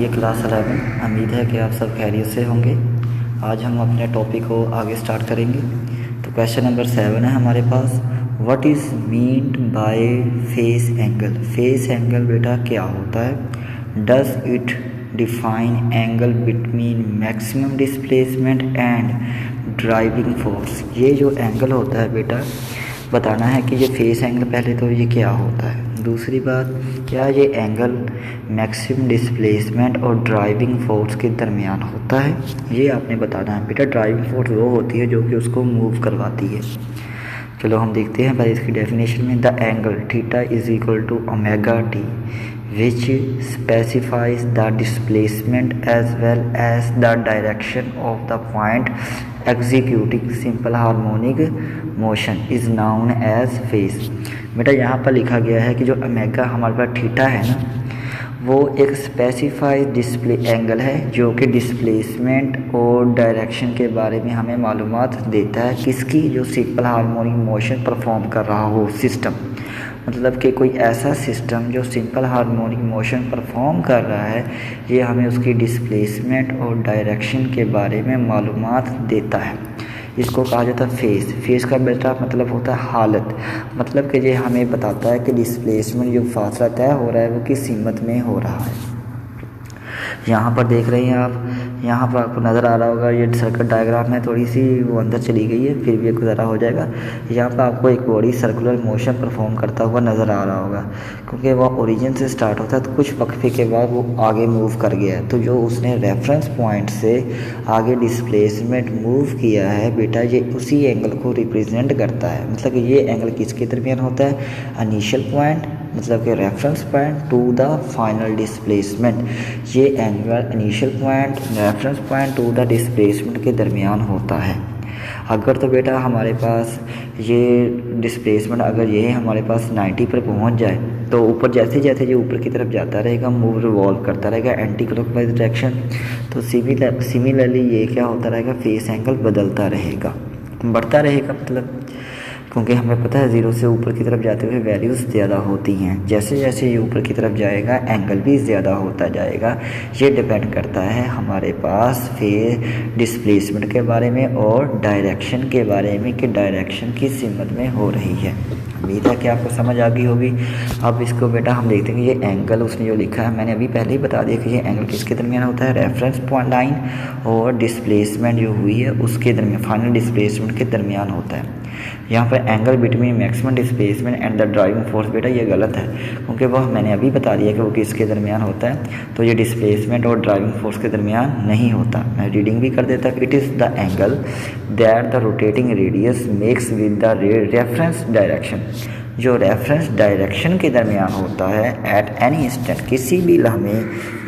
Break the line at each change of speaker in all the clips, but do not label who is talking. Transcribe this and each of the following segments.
ये क्लास 11। उम्मीद है कि आप सब खैरियत से होंगे। आज हम अपने टॉपिक को आगे स्टार्ट करेंगे। तो क्वेश्चन नंबर 7 है हमारे पास, what is meant by phase angle. Phase angle बेटा क्या होता है? Does it define angle between maximum displacement and driving force. ये जो एंगल होता है बेटा, बताना है कि ये फेस एंगल पहले तो ये क्या होता है। दूसरी बात, क्या ये एंगल मैक्सिमम डिस्प्लेसमेंट और ड्राइविंग फोर्स के दरमियान होता है, ये आपने बताना है बेटा। ड्राइविंग फोर्स वो होती है जो कि उसको मूव करवाती है। चलो हम देखते हैं पहले इसकी डेफिनेशन में। The angle theta is equal to omega t which specifies the displacement as well as the direction of the point executing simple harmonic motion is known as phase। बेटा यहाँ पर लिखा गया है कि जो ओमेगा हमारे पास थीटा है ना, वो एक स्पेसिफाइड डिस्प्ले एंगल है जो कि डिस्प्लेसमेंट और डायरेक्शन के बारे में हमें मालूमात देता है। किसकी? जो सिंपल हार्मोनिक मोशन परफॉर्म कर रहा हो सिस्टम। मतलब कि कोई ऐसा सिस्टम जो सिंपल हार्मोनिक मोशन परफॉर्म कर रहा है, ये हमें उसकी डिस्प्लेसमेंट और डायरेक्शन के बारे में मालूमात देता है। इसको कहा जाता है फेस। फेस का बेटा मतलब होता है हालत। मतलब कि ये हमें बताता है कि डिस्प्लेसमेंट जो फासला तय हो रहा है वो किस सीमत में हो रहा है। यहाँ पर देख रहे हैं आप, यहाँ पर आपको नज़र आ रहा होगा ये सर्कल डायग्राम है, थोड़ी सी वो अंदर चली गई है, फिर भी गुजारा हो जाएगा। यहाँ पर आपको एक बॉडी सर्कुलर मोशन परफॉर्म करता हुआ नज़र आ रहा होगा, क्योंकि वह ओरिजिन से स्टार्ट होता है तो कुछ वक्फे के बाद वो आगे मूव कर गया है। तो जो उसने रेफरेंस पॉइंट से आगे डिस्प्लेसमेंट मूव किया है बेटा, ये उसी एंगल को रिप्रेजेंट करता है। मतलब कि ये एंगल किसके दरमियान होता है? इनिशियल पॉइंट मतलब कि reference point to the final displacement. ये angle initial point reference point to the displacement के दरमियान होता है। अगर तो बेटा हमारे पास ये डिस्प्लेसमेंट अगर ये हमारे पास 90 पर पहुंच जाए तो ऊपर जैसे जैसे ये ऊपर की तरफ जाता रहेगा, मूव रिवॉल्व करता रहेगा एंटी क्लॉकवाइज डायरेक्शन, तो सिमिलरली ये क्या होता रहेगा? फेस एंगल बदलता रहेगा, बढ़ता रहेगा। मतलब क्योंकि हमें पता है 0 से ऊपर की तरफ जाते हुए वैल्यूज़ ज़्यादा होती हैं, जैसे जैसे ये ऊपर की तरफ जाएगा एंगल भी ज़्यादा होता जाएगा। ये डिपेंड करता है हमारे पास फेस डिस्प्लेसमेंट के बारे में और डायरेक्शन के बारे में कि डायरेक्शन किस सिमत में हो रही है। उम्मीद है कि आपको समझ आ गई होगी। अब इसको बेटा हम देखते हैं कि ये एंगल उसने जो लिखा है, मैंने अभी पहले ही बता दिया कि ये एंगल किसके दरमियान होता है? रेफरेंस पॉइंट लाइन और डिस्प्लेसमेंट जो हुई है उसके दरमियान, फाइनल डिस्प्लेसमेंट के दरमियान होता है। यहाँ पर angle between maximum displacement and the driving force बेटा ये गलत है, क्योंकि वह मैंने अभी बता दिया कि वो किसके दरमियान होता है। तो ये डिस्प्लेसमेंट और ड्राइविंग फोर्स के दरमियान नहीं होता। मैं रीडिंग भी कर देता। It is the angle that the rotating radius makes with the reference direction. जो रेफरेंस डायरेक्शन के दरमियान होता है एट एनी इंस्टेंट, किसी भी लम्हे।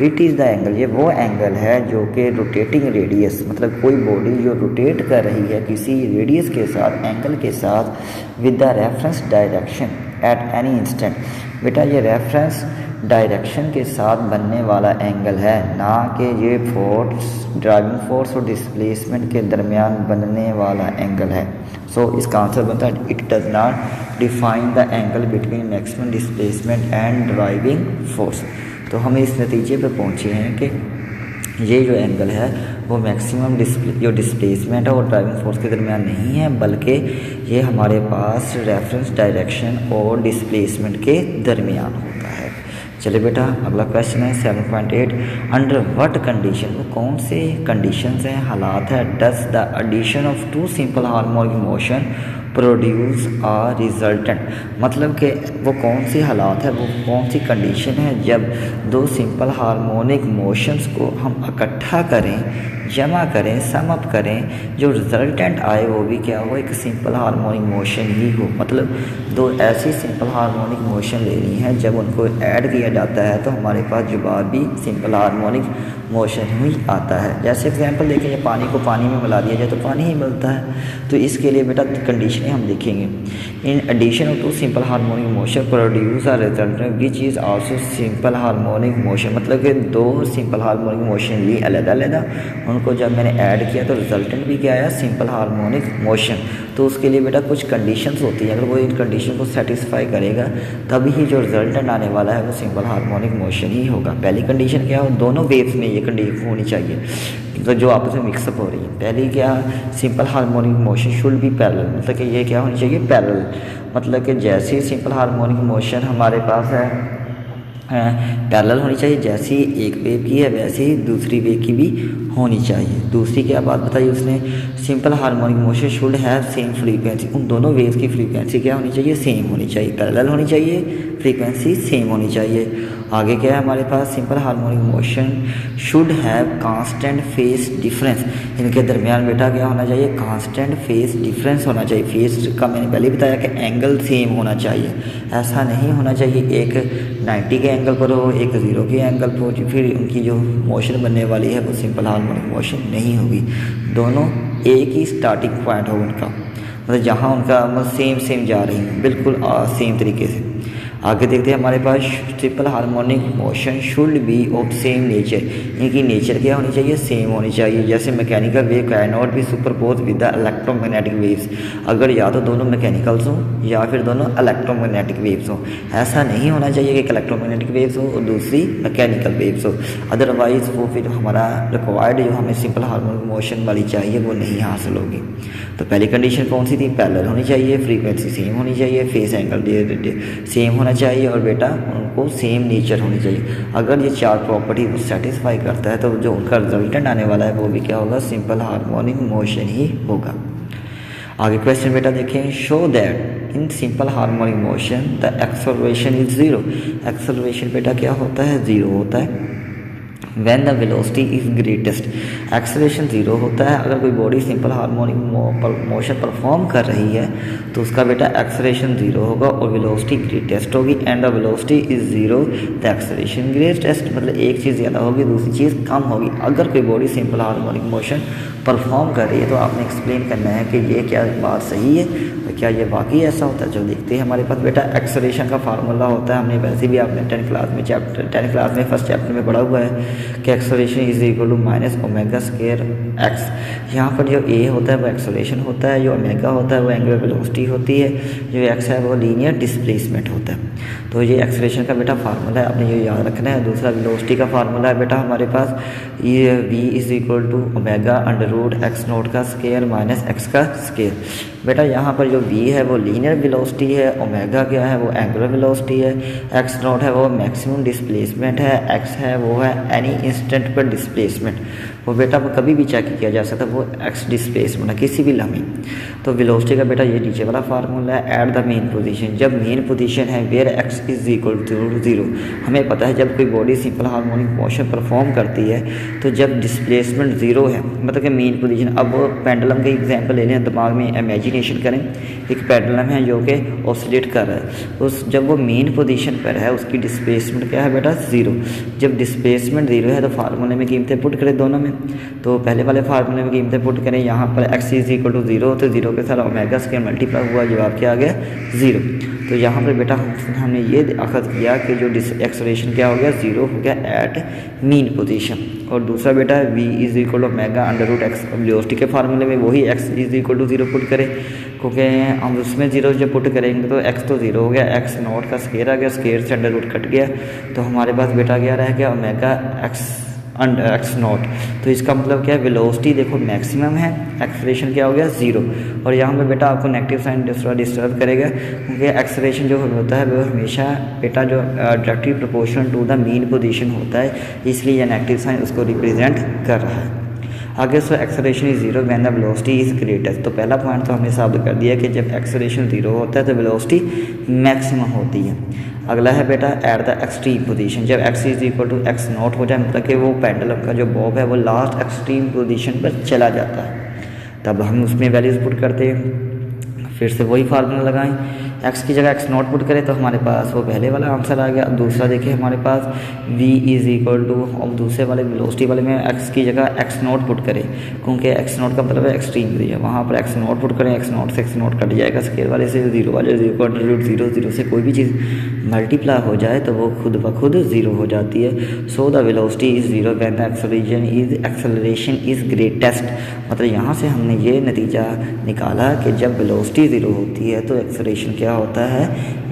इट इज़ द एंगल, ये वो एंगल है जो कि रोटेटिंग रेडियस मतलब कोई बॉडी जो रोटेट कर रही है किसी रेडियस के साथ, एंगल के साथ, with the reference direction at any instant. बेटा ये रेफरेंस डायरेक्शन के साथ बनने वाला एंगल है, ना कि ये फोर्स ड्राइविंग फोर्स और डिस्प्लेसमेंट के दरमियान बनने वाला एंगल है। सो इसका आंसर बनता है it does not define the angle between maximum displacement and driving force. तो हम इस नतीजे पर पहुँचे हैं कि ये जो एंगल है वो मैक्सिमम जो डिस्प्लेसमेंट है और ड्राइविंग फोर्स के दरमियान नहीं है, बल्कि ये हमारे पास रेफरेंस डायरेक्शन और डिस्प्लेसमेंट के दरमियान होता है। चलिए बेटा अगला क्वेश्चन है 7.8। अंडर व्हाट कंडीशन, वो कौन से कंडीशंस हैं, हालात है, does the addition of two simple harmonic motion produce a resultant. मतलब कि वो कौन सी हालात है, वो कौन सी कंडीशन है जब दो सिंपल हार्मोनिक मोशंस को हम इकट्ठा करें, जमा करें, सम अप करें, जो रिजल्टेंट आए वो भी क्या हो? एक सिंपल हार्मोनिक मोशन ही हो। मतलब दो ऐसी सिंपल हार्मोनिक मोशन लेनी है, जब उनको ऐड किया जाता है तो हमारे पास जवाब भी सिंपल हार्मोनिक मोशन ही आता है। जैसे एग्जांपल देखें, ये पानी को पानी में मिला दिया जाए तो पानी ही मिलता है। तो इसके लिए बेटा कंडीशनें हम देखेंगे। In addition of two simple harmonic motion produce a resultant which is also simple harmonic motion. मतलब कि दो सिंपल हार्मोनिक मोशन ली अलग अलग, उनको को जब मैंने ऐड किया तो रिजल्टेंट भी क्या आया, सिंपल हार्मोनिक मोशन। तो उसके लिए बेटा कुछ कंडीशंस होती हैं, अगर वो इन कंडीशन को सेटिस्फाई करेगा तभी ही जो रिजल्टेंट आने वाला है वो सिंपल हार्मोनिक मोशन ही होगा। पहली कंडीशन क्या हो, दोनों वेव्स में ये कंडीशन होनी चाहिए तो जो आपस में मिक्सअप हो रही है। पहली क्या, simple harmonic motion should B parallel, मतलब कि ये क्या होनी चाहिए, पैरेलल। मतलब कि जैसे सिंपल हार्मोनिक मोशन हमारे पास है पैरेलल होनी चाहिए, जैसी एक वेव की है वैसे ही दूसरी वेव की भी होनी चाहिए। दूसरी क्या बात बताई उसने, simple harmonic motion should have same frequency, उन दोनों वेव्स की फ्रीक्वेंसी क्या होनी चाहिए, सेम होनी चाहिए, पैरेलल होनी चाहिए, फ्रीक्वेंसी सेम होनी चाहिए। आगे क्या है हमारे पास, simple harmonic motion should have constant phase difference, इनके दरमियान बेटा क्या होना चाहिए, कांस्टेंट फेस डिफरेंस होना चाहिए। फेस का मैंने पहले बताया कि एंगल सेम होना चाहिए, ऐसा नहीं होना चाहिए एक 90 के एंगल पर हो, एक 0 के एंगल पर हो, फिर उनकी जो मोशन बनने वाली है वो सिंपल हार्मोनिक मोशन नहीं होगी। दोनों एक ही स्टार्टिंग पॉइंट हो उनका, मतलब जहाँ उनका मतलब सेम जा रही है बिल्कुल सेम तरीके से। आगे देखते हैं हमारे पास, triple harmonic motion should be of same nature, इनकी नेचर क्या होनी चाहिए, सेम होनी चाहिए। जैसे mechanical wave can not be superpose with the electromagnetic waves, अगर या तो दोनों मैकेनिकल्स हों या फिर दोनों इलेक्ट्रोमैग्नेटिक वेव्स हों, ऐसा नहीं होना चाहिए कि एक इलेक्ट्रोमैग्नेटिक वेव्स हो और दूसरी मैकेनिकल वेव्स हो, अदरवाइज वो फिर हमारा रिक्वायर्ड जो हमें सिंपल हार्मोनिक मोशन वाली चाहिए वो नहीं हासिल होगी। तो पहली कंडीशन कौन सी थी, पैरेलल होनी चाहिए, फ्रीक्वेंसी सेम होनी चाहिए, फेस एंगल सेम होना चाहिए और बेटा उनको सेम नेचर होनी चाहिए। अगर ये चार प्रॉपर्टी वो सेटिस्फाई करता है तो जो उनका रिजल्टेंट आने वाला है वो भी क्या होगा, सिंपल हार्मोनिक मोशन ही होगा। आगे क्वेश्चन बेटा देखें, show that in simple harmonic motion the acceleration is 0, acceleration बेटा क्या होता है, 0 होता है। When the velocity is greatest, acceleration 0 होता है अगर कोई body simple harmonic motion perform कर रही है तो उसका बेटा एक्सेलरेशन 0 होगा और वेलोसिटी ग्रेटेस्ट होगी। And the velocity is 0 the acceleration greatest, मतलब एक चीज़ ज़्यादा होगी दूसरी चीज़ कम होगी। अगर कोई body simple harmonic motion perform कर रही है तो आपने एक्सप्लेन करना है कि ये क्या बात सही है, तो क्या ये वाकई ऐसा होता है। जो देखते हैं हमारे पास बेटा एक्सेलरेशन का फार्मूला होता है, हमने वैसे भी आपने 10 क्लास में फर्स्ट चैप्टर में पढ़ा हुआ है कि acceleration is equal to minus omega square x. यहाँ पर जो ए होता है वो एक्सेलरेशन होता है, जो ओमेगा होता है वो एंगुलर वेलोसिटी होती है, जो एक्स है वो लीनियर डिस्प्लेसमेंट होता है। तो ये एक्सेलरेशन का बेटा फार्मूला है, आपने ये याद रखना है। दूसरा वेलोसिटी का फार्मूला है बेटा हमारे पास, ये v is equal to omega under root x naught का स्केयर माइनस एक्स का स्केयर। बेटा यहाँ पर जो v है वो लीनियर वेलोसिटी है, ओमेगा क्या है वो एंगुलर वेलोसिटी है, एक्स नोट है वो मैक्सिमम डिस्प्लेसमेंट है, एक्स है वो है एनी इंस्टेंट पर डिस्प्लेसमेंट, वो बेटा वो कभी भी चेक किया जा सकता है, वो एक्स डिस्प्लेसमेंट है किसी भी लम्हे। तो वेलोसिटी का बेटा ये नीचे वाला फार्मूला है। एट द मेन पोजीशन, जब मेन पोजीशन है where x is equal to 0, हमें पता है जब कोई body simple harmonic motion perform करती है तो जब डिस्प्लेसमेंट 0 है मतलब कि मेन पोजीशन। अब पेंडुलम के एग्जांपल ले लें, दिमाग में इमेजिनेशन करें, एक पेंडुलम है जो कि ऑसिलेट कर रहा है, उस जब वो मेन पोजीशन पर है उसकी डिस्प्लेसमेंट क्या है बेटा 0। जब डिस्प्लेसमेंट 0 है तो फार्मूले में कीमतें पुट करें दोनों में, तो पहले वाले फार्मूले में कीमतें पुट करें, यहाँ पर एक्स इज इक्वल टू 0 तो 0 के साथ ओमेगा स्क्वायर मल्टीप्लाई हुआ, जवाब क्या आ गया 0। तो यहाँ पर बेटा हमने ये अखद किया कि जो एक्सेलरेशन क्या हो गया 0 हो गया एट मीन पोजीशन। और दूसरा बेटा v is equal to omega under root x, velocity के फार्मूले में वही x is equal to 0 put करें, क्योंकि हम उसमें 0 जब पुट करेंगे तो x तो 0 हो गया, x नॉट का स्केयर आ गया, स्केयर से अंडर रूट कट गया, तो हमारे पास बेटा क्या रह गया ओमेगा एक्स नॉट। तो इसका मतलब क्या है, वेलोसिटी देखो मैक्सिमम है, एक्सेलरेशन क्या हो गया 0, और यहाँ पे बेटा आपको नेगेटिव साइन डिस्टर्ब करेगा क्योंकि एक्सेलरेशन जो होता है वो हमेशा बेटा जो directly proportional to the mean position होता है, इसलिए यह नेगेटिव साइन उसको रिप्रेजेंट कर रहा है। आगे so acceleration is 0 when the velocity is greatest. तो पहला पॉइंट तो हमने साबित कर दिया कि जब एक्सेलरेशन 0 होता है तो वेलोसिटी मैक्सिमम होती है। अगला है बेटा एट द एक्सट्रीम पोजीशन, जब x is equal to x naught हो जाए मतलब कि वो पेंडुलम का जो बॉब है वो लास्ट एक्सट्रीम पोजीशन पर चला जाता है, तब हम उसमें वैल्यूज पुट करते हैं। फिर से वही फार्मूला लगाएं, एक्स की जगह एक्स नॉट पुट करें तो हमारे पास वो पहले वाला आंसर आ गया। अब दूसरा देखिए हमारे पास v इज़ इक्वल टू, अब दूसरे वाले वेलोसिटी वाले में एक्स की जगह एक्स नॉट पुट करें, क्योंकि एक्स नॉट का मतलब है एक्सट्रीम है, वहाँ पर एक्स नॉट पुट करें, एक्स नॉट से एक्स नॉट कट जाएगा, स्केयर वाले से जीरो वाले जीरो जीरो से कोई भी चीज़ मल्टीप्लाई हो जाए तो वो खुद ब खुद ज़ीरो हो जाती है। So the velocity is zero when the acceleration is greatest, मतलब यहाँ से हमने ये नतीजा निकाला कि जब वेलोसिटी ज़ीरो होती है तो एक्सेलरेशन क्या होता है,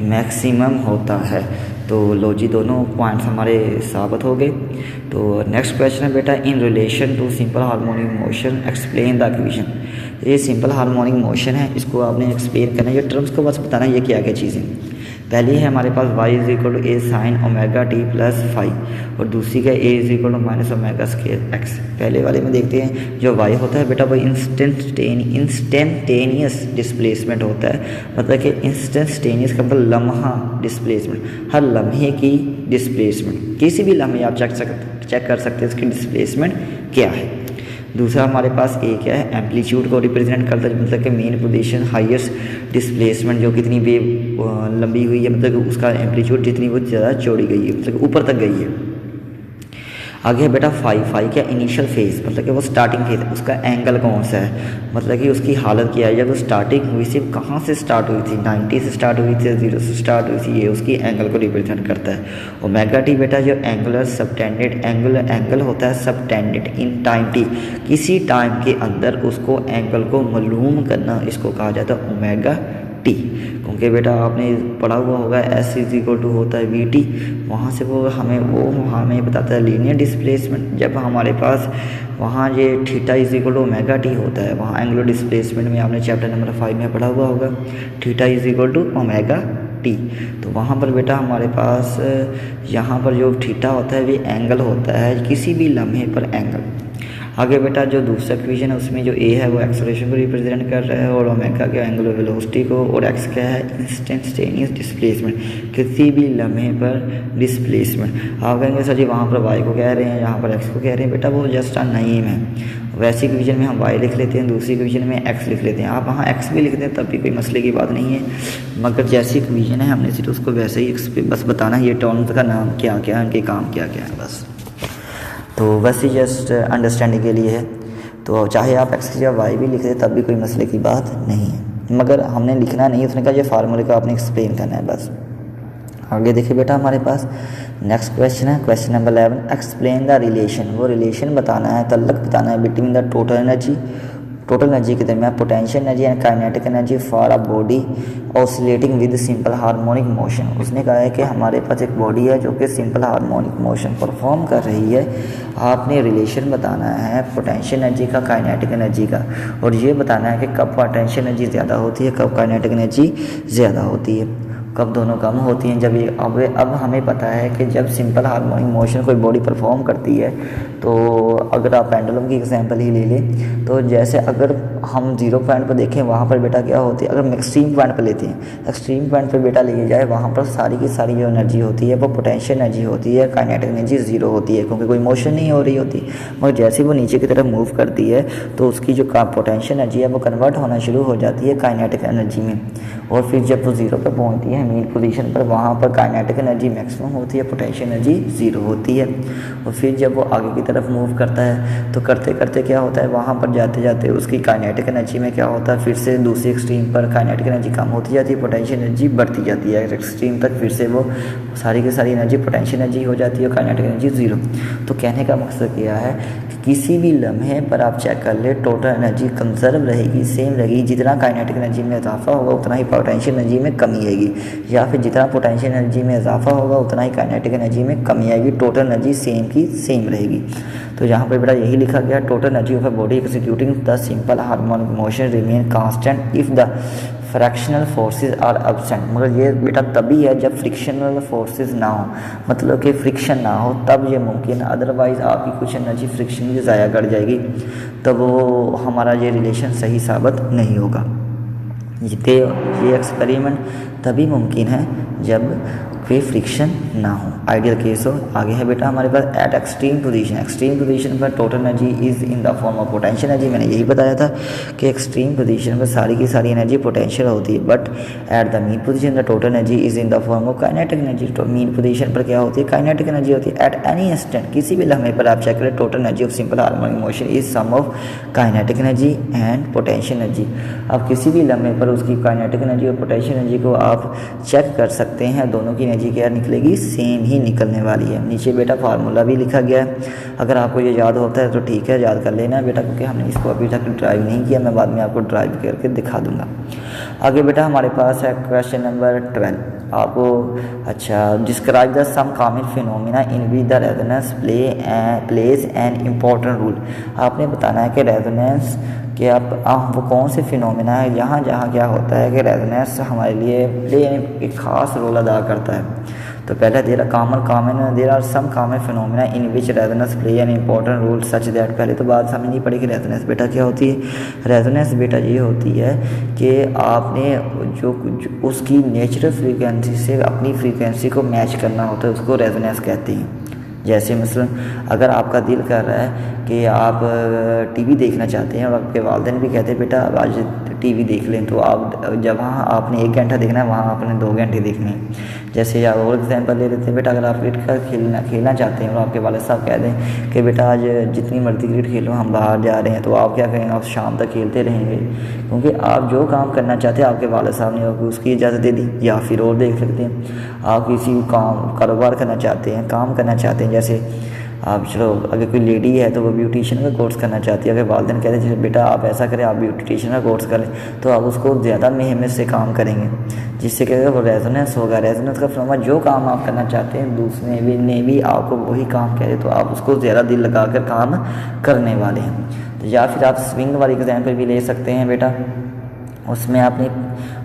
मैक्सिमम होता है। तो लो जी, दोनों पॉइंट्स हमारे साबित हो गए। तो नेक्स्ट क्वेश्चन है बेटा, in relation to simple harmonic motion explain the equation. ये सिंपल हार्मोनिक मोशन है, इसको आपने एक्सप्लेन करना है, ये टर्म्स को बस बताना है ये क्या क्या चीज़ें। पहली है हमारे पास y is equal to A sine omega t plus five, और दूसरी का a is equal to minus omega square x. पहले वाले में देखते हैं जो y होता है बेटा वो इंस्टेंटेनियस डिस्प्लेसमेंट होता है, मतलब कि इंस्टेंटेनियस का मतलब लम्हा डिस्प्लेसमेंट, हर लम्हे की डिस्प्लेसमेंट, किसी भी लम्हे आप चेक कर सकते हैं इसकी डिस्प्लेसमेंट क्या है। दूसरा हमारे पास ए क्या है, एम्पलीट्यूड को रिप्रेजेंट करता है, मतलब कि मेन पोजीशन हाईएस्ट डिस्प्लेसमेंट जो कितनी वेव लंबी हुई है, मतलब कि उसका एम्पलीट्यूड जितनी वो ज़्यादा चौड़ी गई है, मतलब ऊपर तक गई है। आगे है बेटा फाइव क्या इनिशियल फेज, मतलब कि वो स्टार्टिंग फेज, उसका एंगल कौन सा है, मतलब कि उसकी हालत क्या है जब वो स्टार्टिंग हुई थी, कहाँ से स्टार्ट हुई थी, 90 से स्टार्ट हुई थी, 0 से स्टार्ट हुई थी, ये उसकी एंगल को रिप्रेजेंट करता है। ओमेगा टी बेटा जो एंगुलर सबटेंडेड एंगल होता है सबटेंडेड इन टाइम टी, किसी टाइम के अंदर उसको एंगल को मालूम करना, इसको कहा जाता है ओमेगा टी। क्योंकि बेटा आपने पढ़ा हुआ होगा एस इज इक्वल टू होता है वी टी, वहाँ से वो हमें बताता है लीनियर डिस्प्लेसमेंट। जब हमारे पास वहाँ ये theta is equal to omega t होता है, वहाँ एंगुलर डिस्प्लेसमेंट में आपने चैप्टर नंबर 5 में पढ़ा हुआ होगा theta is equal to omega t. तो वहाँ पर बेटा हमारे पास यहाँ पर जो थीटा होता है वो एंगल होता है, किसी भी लम्हे पर एंगल। आगे बेटा जो दूसरा इक्वेशन है उसमें जो ए है वो एक्सेलरेशन को रिप्रेजेंट कर रहा है, और ओमेगा के एंगुलर वेलोसिटी को, और एक्स क्या है इंस्टेंटेनियस डिस्प्लेसमेंट, किसी भी लम्हे पर डिस्प्लेसमेंट। आप कहेंगे सर जी वहाँ पर वाई को कह रहे हैं, यहाँ पर एक्स को कह रहे हैं, बेटा वो जस्ट अ नेम है। वैसी इक्वेशन में हम वाई लिख लेते हैं, दूसरी इक्वेशन में एक्स लिख लेते हैं, आप वहाँ एक्स भी लिख दें तब भी कोई मसले की बात नहीं है, मगर जैसी इक्वेशन है हमने सिर्फ उसको वैसे ही बस बताना ये टर्म्स का नाम क्या क्या है, उनके काम क्या क्या है बस। तो वैसे जस्ट अंडरस्टैंडिंग के लिए है, तो चाहे आप एक्स की जगह वाई भी लिख दें तब भी कोई मसले की बात नहीं है, मगर हमने लिखना नहीं, उसने कहा ये फार्मूले का आपने एक्सप्लेन करना है बस। आगे देखिए बेटा हमारे पास नेक्स्ट क्वेश्चन है, question number 11, explain the relation. वो रिलेशन बताना है, तल्लक बताना है बिटवीन द टोटल एनर्जी के दरमियान potential energy and kinetic energy for a body oscillating with simple harmonic motion. उसने कहा है कि हमारे पास एक बॉडी है जो कि सिंपल हार्मोनिक मोशन परफॉर्म कर रही है, आपने रिलेशन बताना है पोटेंशियल एनर्जी का काइनेटिक एनर्जी का, और ये बताना है कि कब पोटेंशियल एनर्जी ज़्यादा होती है, कब काइनेटिक एनर्जी ज़्यादा होती है, कब दोनों कम होती हैं। जब ये अब हमें पता है कि जब सिंपल हार्मोनिक मोशन कोई बॉडी परफॉर्म करती है, तो अगर आप पेंडुलम की एग्जांपल ही ले लें, तो जैसे अगर हम 0 पॉइंट पर देखें वहाँ पर बेटा क्या होती है, अगर एक्सट्रीम पॉइंट पर लेते हैं, एक्सट्रीम पॉइंट पर बेटा लिए जाए, वहाँ पर सारी की सारी जो एनर्जी होती है वो पोटेंशियल एनर्जी होती है, काइनेटिक एनर्जी 0 होती है, क्योंकि कोई मोशन नहीं हो रही होती। मगर जैसे वो नीचे की तरफ मूव करती है तो उसकी जो पोटेंशियल एनर्जी है वो कन्वर्ट होना शुरू हो जाती है काइनेटिक एनर्जी में, और फिर जब वो 0 पर पहुँचती है मीन पोजीशन पर, वहाँ पर काइनेटिक एनर्जी मैक्सिमम होती है, पोटेंशियल एनर्जी 0 होती है। और फिर जब वो आगे की तरफ मूव करता है तो करते करते क्या होता है, वहाँ पर जाते जाते उसकी काइनेटिक एनर्जी में क्या होता है, फिर से दूसरी एक्सट्रीम पर काइनेटिक एनर्जी कम होती जाती है, पोटेंशियल एनर्जी बढ़ती जाती है एक्सट्रीम तक, फिर से वो सारी की सारी एनर्जी पोटेंशियल एनर्जी हो जाती है, काइनेटिक एनर्जी 0। तो कहने का मकसद क्या है कि किसी भी लम्हे पर आप चेक कर ले, टोटल एनर्जी कंजर्व रहेगी, सेम रहेगी, जितना काइनेटिक एनर्जी में इजाफा होगा उतना ही पोटेंशियल एनर्जी में कमी आएगी, या फिर जितना पोटेंशियल एनर्जी में इजाफा होगा उतना ही काइनेटिक एनर्जी में कमी आएगी, टोटल एनर्जी सेम की सेम रहेगी। तो यहाँ पर बेटा यही लिखा गया, total energy of a body executing the simple harmonic motion remain constant if the fractional forces are absent. मगर ये बेटा तभी है जब फ्रिक्शनल फोर्सेस ना हो, मतलब कि फ्रिक्शन ना हो तब ये मुमकिन है, अदरवाइज़ आपकी कुछ एनर्जी फ्रिक्शन में ज़ाया कर जाएगी, तब वो हमारा ये रिलेशन सही साबित नहीं होगा। ये एक्सपेरिमेंट तभी मुमकिन है जब कोई फ्रिक्शन ना हो, आइडियल केस हो। आगे है बेटा हमारे पास एट एक्सट्रीम पोजीशन पर total energy is in the form of potential energy. मैंने यही बताया था कि एक्सट्रीम पोजीशन पर सारी की सारी एनर्जी पोटेंशियल होती है, but at the mean position the total energy is in the form of kinetic energy. तो मीन पोजीशन पर क्या होती है, काइनेटिक एनर्जी होती है। एट एनी इंस्टेंट, किसी भी लम्हे पर आप चेक करें, total energy of simple harmonic motion is sum of kinetic energy and potential energy. अब किसी भी लम्हे पर उसकी काइनेटिक एनर्जी और पोटेंशियल एनर्जी को आप चेक कर सकते हैं, दोनों की एनर्जी क्या निकलेगी, सेम ही निकलने वाली है। नीचे बेटा फार्मूला भी लिखा गया है, अगर आपको ये याद होता है तो ठीक है, याद कर लेना बेटा, क्योंकि हमने इसको अभी तक ड्राइव नहीं किया, मैं बाद में आपको ड्राइव करके दिखा दूंगा। आगे बेटा हमारे पास है क्वेश्चन नंबर 12 आपको। अच्छा, describe the some common phenomena in which the resonance plays an important role. आपने बताना है कि रेजोनेंस कि आप वो कौन से फिनोमिना है जहाँ जहाँ क्या होता है कि रेजोनेंस हमारे लिए प्ले एक ख़ास रोल अदा करता है। तो पहले there are some common phenomena in which resonance play an important role such that. पहले तो बात समझनी पड़ेगी रेजोनेंस बेटा क्या होती है। रेजोनेंस बेटा ये होती है कि आपने जो उसकी नेचुरल फ्रीक्वेंसी से अपनी फ्रीक्वेंसी को मैच करना होता है, उसको रेजोनेंस कहते हैं। जैसे मसलन अगर आपका दिल कर रहा है कि आप टीवी देखना चाहते हैं और आपके वालिदैन भी कहते हैं बेटा अब आज टीवी देख लें, तो आप जब वहाँ आपने 1 घंटा देखना है वहाँ आपने 2 घंटे देखने हैं। जैसे आप और एग्जांपल ले लेते हैं बेटा, अगर आप क्रिकेट खेलना चाहते हैं और आपके वालिद साहब कह दें कि बेटा आज जितनी मर्जी क्रिकेट खेलो, हम बाहर जा रहे हैं, तो आप क्या करेंगे, आप शाम तक खेलते रहेंगे, क्योंकि आप जो काम करना चाहते हैं आपके वालिद साहब ने आपको उसकी इजाज़त दे दी। या फिर और देख सकते हैं, आप किसी कारोबार करना चाहते हैं, काम करना चाहते हैं, जैसे आप चलो अगर कोई लेडी है तो वो ब्यूटिशियन का कोर्स करना चाहती है, अगर वालिदैन कहते हैं जैसे बेटा आप ऐसा करें, आप ब्यूटिशियन का कोर्स करें, तो आप उसको ज़्यादा मेहनत से काम करेंगे, जिससे क्या वो रेजोनेंस होगा। रेजोनेंस का फिनोमेना, जो काम आप करना चाहते हैं दूसरे ने भी आपको वही काम कह रहे, तो आप उसको ज़्यादा दिल लगा कर काम करने वाले हैं। तो या फिर आप स्विंग वाली एग्जाम्पल भी ले सकते हैं बेटा, उसमें आपने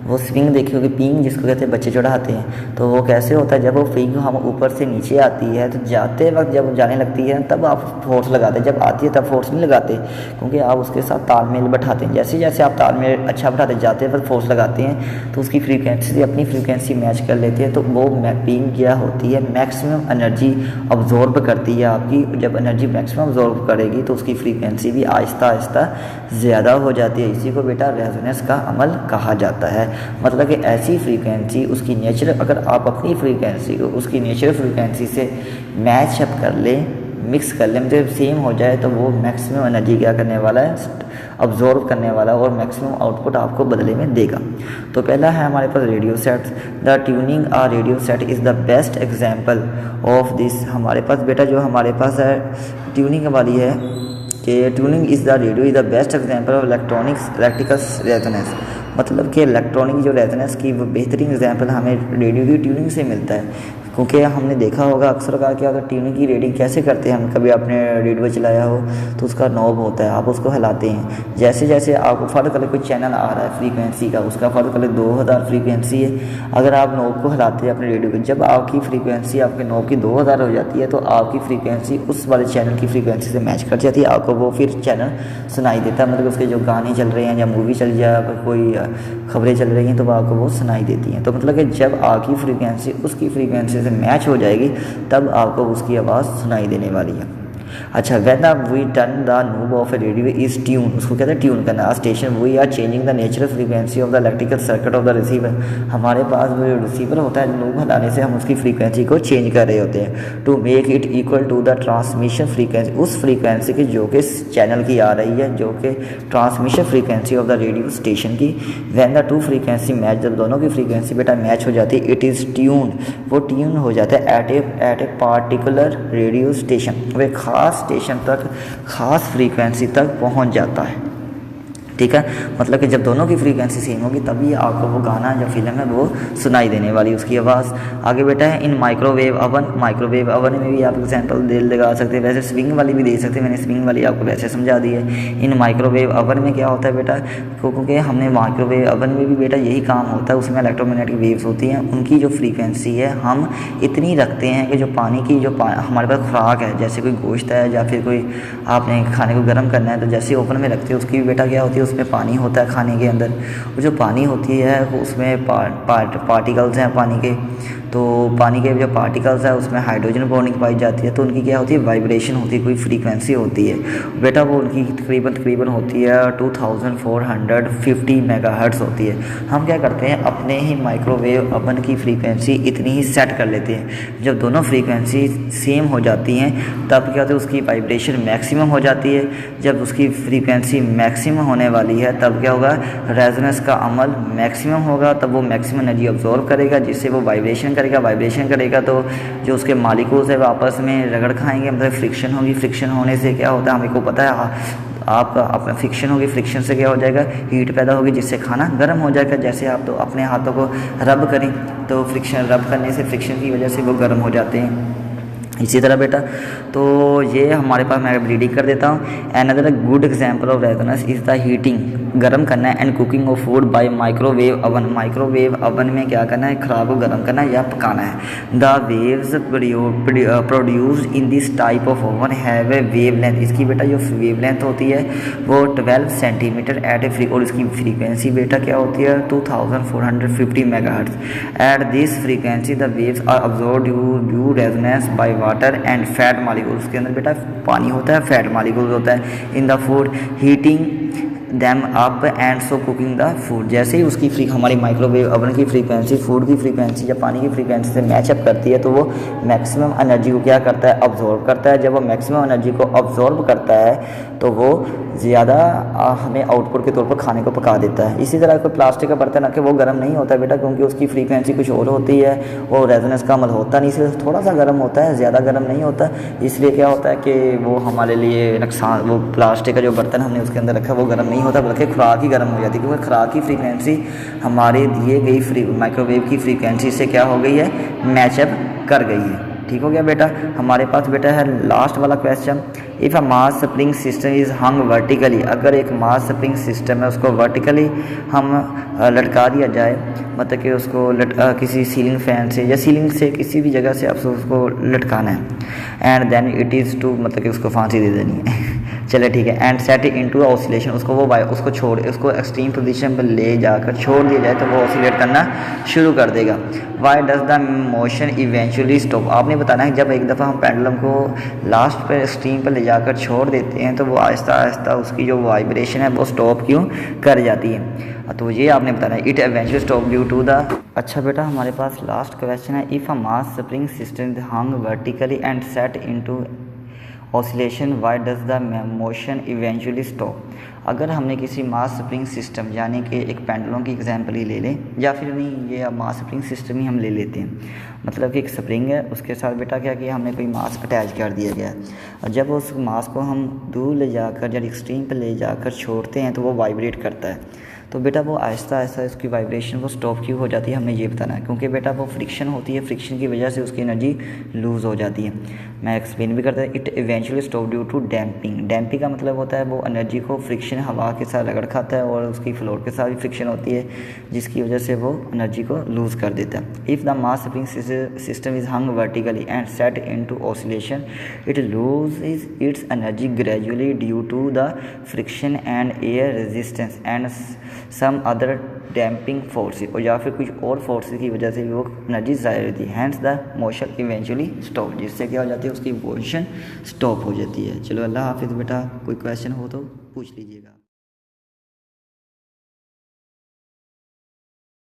वो स्विंग देखी होगी, पींग जिसको कहते हैं बच्चे चढ़ाते हैं, तो वो कैसे होता है, जब वो पींग हम ऊपर से नीचे आती है तो जाते वक्त जब जाने लगती है तब आप फोर्स लगाते हैं, जब आती है तब फोर्स नहीं लगाते, क्योंकि आप उसके साथ तालमेल बैठाते हैं। जैसे जैसे आप तालमेल अच्छा बैठाते जाते वक्त फोर्स लगाते हैं तो उसकी फ्रीक्वेंसी अपनी फ्रीक्वेंसी मैच कर लेते हैं, तो वो पींग क्या होती है, मैक्सिमम एनर्जी अब्जॉर्ब करती है आपकी। जब एनर्जी मैक्सिमम अब्जॉर्ब करेगी तो उसकी फ्रीक्वेंसी भी आहिस्ता आहिस्ता ज़्यादा हो जाती है। इसी को बेटा रेजोनेंस का अमल कहा जाता है। मतलब कि ऐसी फ्रीक्वेंसी उसकी नेचुरल, अगर आप अपनी फ्रीक्वेंसी को उसकी नेचुरल फ्रीक्वेंसी से मैच अप कर लें, मिक्स कर लें, मतलब सेम हो जाए, तो वो मैक्सिमम एनर्जी क्या करने वाला है, अब्जॉर्ब करने वाला और मैक्सिमम आउटपुट आपको बदले में देगा। तो पहला है हमारे पास radio set. The tuning a radio set is the best example of this. हमारे पास बेटा जो हमारे पास है ट्यूनिंग वाली है कि tuning is the radio is the best example of electrical resonance. मतलब कि इलेक्ट्रॉनिक जो रेजोनेंस की वो बेहतरीन एग्जाम्पल हमें रेडियो की ट्यूनिंग से मिलता है, क्योंकि हमने देखा होगा अक्सर कहा क्या होता है, ट्यूनिंग की रीडिंग कैसे करते हैं हम। कभी आपने रेडियो चलाया हो तो उसका नॉब होता है, आप उसको हिलाते हैं, जैसे जैसे आपको फ़र्क कलर कोई चैनल आ रहा है फ्रीक्वेंसी का, उसका फ़र्क कलर 2000 फ्रीक्वेंसी है, अगर आप नॉब को हिलाते हैं अपने रेडियो को, जब आपकी फ्रीक्वेंसी आपके नॉब की 2000 हो जाती है तो आपकी फ्रीक्वेंसी उस वाले चैनल की फ्रीक्वेंसी से मैच कर जाती है, आपको वो फिर चैनल सुनाई देता है। मतलब उसके जो गाने चल रहे हैं या मूवी चल जाए, कोई खबरें चल रही हैं तो आपको वो सुनाई देती हैं। तो मतलब कि जब आपकी फ्रीक्वेंसी उसकी फ्रीक्वेंसी से मैच हो जाएगी तब आपको उसकी आवाज़ सुनाई देने वाली है। अच्छा, when we turn the knob of a radio is tune, उसको कहते हैं ट्यून करना। Station we are changing the natural frequency of the electrical circuit of the receiver. हमारे पास वो रिसीवर होता है, नोब हिलाने से हम उसकी फ्रीक्वेंसी को चेंज कर रहे होते हैं, to make it equal to the transmission frequency, उस फ्रीक्वेंसी की जो कि चैनल की आ रही है, जो कि transmission frequency of the radio station की। When the two frequency match, जब दोनों की फ्रीक्वेंसी बेटा मैच हो जाती है, इट इज़ ट्यून, वो ट्यून हो जाता है at a particular radio station, वे खास स्टेशन तक, खास फ्रीक्वेंसी तक पहुंच जाता है। ठीक है, मतलब कि जब दोनों की फ्रीक्वेंसी सेम होगी तभी आपको वो गाना जो फिल्म है वो सुनाई देने वाली उसकी आवाज़। आगे बेटा है इन माइक्रोवेव ओवन। माइक्रोवेव ओवन में भी आप एग्जांपल लगा सकते हैं, वैसे स्विंग वाली भी दे सकते हैं, मैंने स्विंग वाली आपको वैसे समझा दी है। इन माइक्रोवेव ओवन में क्या होता है बेटा, क्योंकि हमने माइक्रोवेव ओवन में भी बेटा यही काम होता है, उसमें इलेक्ट्रोमैग्नेटिक वेव्स होती हैं, उनकी जो फ्रीक्वेंसी है हम इतनी रखते हैं कि जो पानी की जो हमारे पास खुराक है, जैसे कोई गोश्त है या फिर कोई आपने खाने को गर्म करना है, तो जैसे ओवन में रखते हैं उसकी बेटा क्या होती है, उसमें पानी होता है खाने के अंदर, वो जो पानी होती है उसमें पार्टिकल्स हैं पानी के, तो पानी के जो पार्टिकल्स है उसमें हाइड्रोजन बॉन्डिंग पाई जाती है, तो उनकी क्या होती है, वाइब्रेशन होती है, कोई फ्रीक्वेंसी होती है बेटा, वो उनकी तकरीबन होती है 2450 मेगाहर्ट्ज़ होती है। हम क्या करते हैं, अपने ही माइक्रोवेव ओवन की फ्रीक्वेंसी इतनी ही सेट कर लेते हैं। जब दोनों फ्रीक्वेंसी सेम हो जाती हैं तब क्या होता है, उसकी वाइब्रेशन मैक्सिमम हो जाती है। जब उसकी फ्रीक्वेंसी मैक्सिमम होने वाली है तब क्या होगा, रेजोनेंस का अमल मैक्सिमम होगा, तब वो मैक्सिमम एनर्जी अब्जॉर्व करेगा, जिससे वो वाइब्रेशन करेगा तो जो उसके मालिक्यूल्स है वो आपस में रगड़ खाएंगे, मतलब फ्रिक्शन होगी। फ्रिक्शन होने से क्या होता है, हमें को पता है, आपका अपना फ्रिक्शन होगी, फ्रिक्शन से क्या हो जाएगा, हीट पैदा होगी, जिससे खाना गर्म हो जाएगा। जैसे आप तो अपने हाथों को रब करें तो फ्रिक्शन रब करने से, फ्रिक्शन की वजह से वो गर्म हो जाते हैं। इसी तरह बेटा, तो ये हमारे पास, मैं रीडिंग कर देता हूँ। Another good example of resonance is the heating, गर्म करना है, and cooking of food by microwave oven. Microwave oven में क्या करना है, खराब को गर्म करना है या पकाना है। The waves produced in this type of oven have a wave length. इसकी बेटा जो वेव लेंथ होती है वो 12 सेंटीमीटर एट ए फ्री, और इसकी फ्रीक्वेंसी बेटा क्या होती है, 2450 megahertz. At this frequency the waves are absorbed due resonance by water and fat molecules. उसके अंदर बेटा पानी होता है, फैट मालिक्यूल्स होता है। In the food heating them up and so cooking the food. जैसे ही उसकी हमारी माइक्रोवेव ओवन की फ्रीक्वेंसी फूड की फ्रीक्वेंसी या पानी की फ्रीक्वेंसी से मैचअप करती है तो वो मैक्सिमम एनर्जी को क्या करता है, अब्जॉर्ब करता है। जब वो मैक्सिमम एनर्जी को अब्जॉर्ब करता है तो वो ज़्यादा हमें आउटपुट के तौर पर खाने को पका देता है। इसी तरह कोई प्लास्टिक का बर्तन आके वो गर्म नहीं होता बेटा, क्योंकि उसकी फ्रीक्वेंसी कुछ और होती है, वो रेजोनेंस का अमल होता नहीं, इसलिए थोड़ा सा गर्म होता है, ज़्यादा गर्म नहीं होता। इसलिए क्या होता है कि वो हमारे लिए नुकसान, वो प्लास्टिक का जो बर्तन हमने उसके अंदर रखा है वो गर्म नहीं होता, बल्कि खुराक ही गर्म हो जाती है, क्योंकि खुराक की फ्रीक्वेंसी हमारे दिए गई माइक्रोवेव की फ्रीक्वेंसी से क्या हो गई है, मैचअप कर गई है। ठीक हो गया बेटा। हमारे पास बेटा है लास्ट वाला question, if a mass spring system is hung vertically. अगर एक मास स्प्रिंग सिस्टम है उसको वर्टिकली हम लटका दिया जाए, मतलब कि उसको किसी सीलिंग फैन से या सीलिंग से किसी भी जगह से आपको उसको लटकाना है, and then it is to, मतलब कि उसको फांसी दे देनी है चले ठीक है। एंड सेट इनटू ऑसिलेशन, उसको एक्सट्रीम पोजीशन पर ले जाकर छोड़ दिया जाए तो वो ऑसिलेट करना शुरू कर देगा। Y does the motion eventually stop. आपने बताना है जब एक दफ़ा हम पेंडुलम को लास्ट पर एक्सट्रीम पर ले जाकर छोड़ देते हैं तो वो आहिस्ता आहिस्ता उसकी जो वाइब्रेशन है वो स्टॉप क्यों कर जाती है, तो ये आपने बताना है। It eventually stop due to the. अच्छा बेटा, हमारे पास लास्ट क्वेश्चन है, if a mass spring system hung vertically and set into oscillation why does the motion eventually stop. अगर हमने किसी मास स्प्रिंग सिस्टम, यानी कि एक पेंडुलम की एग्जांपल ही ले लें, या फिर नहीं, ये मास स्प्रिंग सिस्टम ही हम ले लेते हैं, मतलब कि एक स्प्रिंग है, उसके साथ बेटा क्या किया हमने, कोई मास अटैच कर दिया गया, और जब उस मास को हम दूर ले जाकर, जब एक्सट्रीम पर ले जाकर छोड़ते हैं तो वो वाइब्रेट करता है। तो बेटा वो आहिस्ता आहिस्ता उसकी वाइब्रेशन वो स्टॉप क्यों हो जाती है, हमने ये बताना है, क्योंकि बेटा वो फ्रिक्शन होती है, फ्रिक्शन की वजह से उसकी एनर्जी लूज़ हो जाती है। मैं एक्सप्लेन भी करता हूँ। It eventually stop due to damping. Damping का मतलब होता है वो एनर्जी को फ्रिक्शन हवा के साथ रगड़ खाता है और उसकी फ्लोर के साथ भी फ्रिक्शन होती है, जिसकी वजह से वो एनर्जी को लूज़ कर देता है। If the mass spring system is hung vertically and set into oscillation it loses its energy gradually due to the friction and air resistance and some other damping forces, और या फिर कुछ और forces की वजह से वो एनर्जी ज़ाहिर होती है। Hence the motion eventually stop, जिससे क्या हो जाती है, उसकी मोशन स्टॉप हो जाती है। चलो अल्लाह हाफिज़ बेटा। कोई क्वेश्चन हो तो पूछ लीजिएगा।